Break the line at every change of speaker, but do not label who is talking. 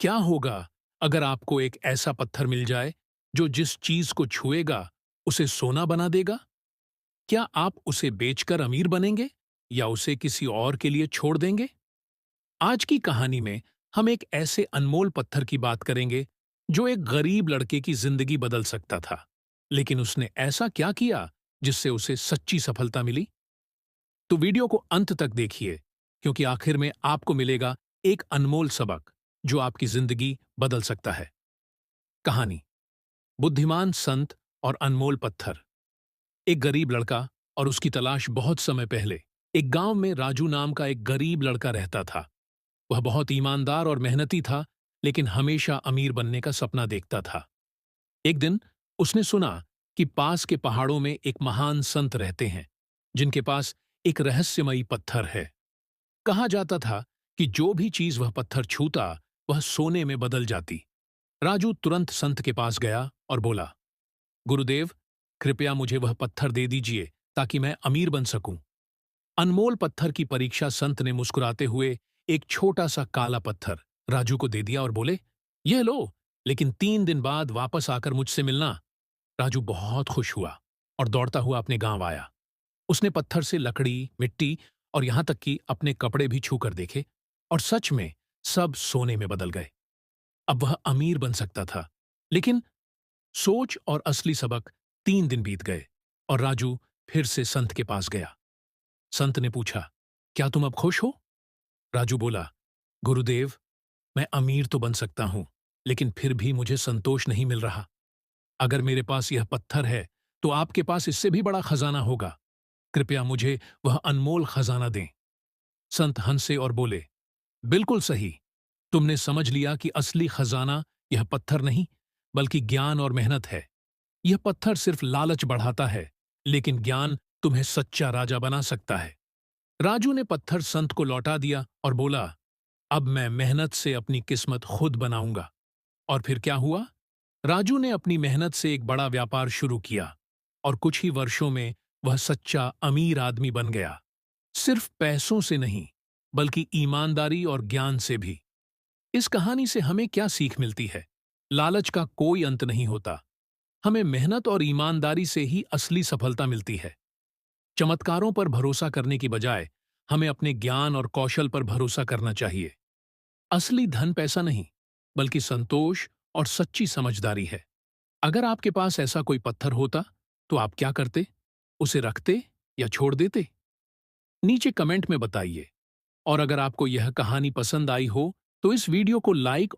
क्या होगा अगर आपको एक ऐसा पत्थर मिल जाए जो जिस चीज को छुएगा उसे सोना बना देगा? क्या आप उसे बेचकर अमीर बनेंगे या उसे किसी और के लिए छोड़ देंगे? आज की कहानी में हम एक ऐसे अनमोल पत्थर की बात करेंगे जो एक गरीब लड़के की जिंदगी बदल सकता था। लेकिन उसने ऐसा क्या किया जिससे उसे सच्ची सफलता मिली? तो वीडियो को अंत तक देखिए, क्योंकि आखिर में आपको मिलेगा एक अनमोल सबक जो आपकी जिंदगी बदल सकता है। कहानी: बुद्धिमान संत और अनमोल पत्थर। एक गरीब लड़का और उसकी तलाश। बहुत समय पहले एक गांव में राजू नाम का एक गरीब लड़का रहता था। वह बहुत ईमानदार और मेहनती था, लेकिन हमेशा अमीर बनने का सपना देखता था। एक दिन उसने सुना कि पास के पहाड़ों में एक महान संत रहते हैं, जिनके पास एक रहस्यमयी पत्थर है। कहा जाता था कि जो भी चीज वह पत्थर छूता वह सोने में बदल जाती। राजू तुरंत संत के पास गया और बोला, गुरुदेव, कृपया मुझे वह पत्थर दे दीजिए ताकि मैं अमीर बन सकूं। अनमोल पत्थर की परीक्षा संत ने मुस्कुराते हुए एक छोटा सा काला पत्थर राजू को दे दिया और बोले, यह लो, लेकिन 3 दिन बाद वापस आकर मुझसे मिलना। राजू बहुत खुश हुआ और दौड़ता हुआ अपने गांव आया। उसने पत्थर से लकड़ी, मिट्टी और यहां तक कि अपने कपड़े भी छू कर देखे, और सच में सब सोने में बदल गए। अब वह अमीर बन सकता था। लेकिन सोच और असली सबक: 3 दिन बीत गए और राजू फिर से संत के पास गया। संत ने पूछा, क्या तुम अब खुश हो? राजू बोला, गुरुदेव, मैं अमीर तो बन सकता हूं, लेकिन फिर भी मुझे संतोष नहीं मिल रहा। अगर मेरे पास यह पत्थर है तो आपके पास इससे भी बड़ा खजाना होगा। कृपया मुझे वह अनमोल खजाना दें। संत हंसे और बोले, बिल्कुल सही। तुमने समझ लिया कि असली खजाना यह पत्थर नहीं, बल्कि ज्ञान और मेहनत है। यह पत्थर सिर्फ लालच बढ़ाता है, लेकिन ज्ञान तुम्हें सच्चा राजा बना सकता है। राजू ने पत्थर संत को लौटा दिया और बोला, अब मैं मेहनत से अपनी किस्मत खुद बनाऊंगा। और फिर क्या हुआ? राजू ने अपनी मेहनत से एक बड़ा व्यापार शुरू किया और कुछ ही वर्षों में वह सच्चा अमीर आदमी बन गया। सिर्फ पैसों से नहीं, बल्कि ईमानदारी और ज्ञान से भी। इस कहानी से हमें क्या सीख मिलती है? लालच का कोई अंत नहीं होता। हमें मेहनत और ईमानदारी से ही असली सफलता मिलती है। चमत्कारों पर भरोसा करने की बजाय हमें अपने ज्ञान और कौशल पर भरोसा करना चाहिए। असली धन पैसा नहीं, बल्कि संतोष और सच्ची समझदारी है। अगर आपके पास ऐसा कोई पत्थर होता तो आप क्या करते? उसे रखते या छोड़ देते? नीचे कमेंट में बताइए। और अगर आपको यह कहानी पसंद आई हो तो इस वीडियो को लाइक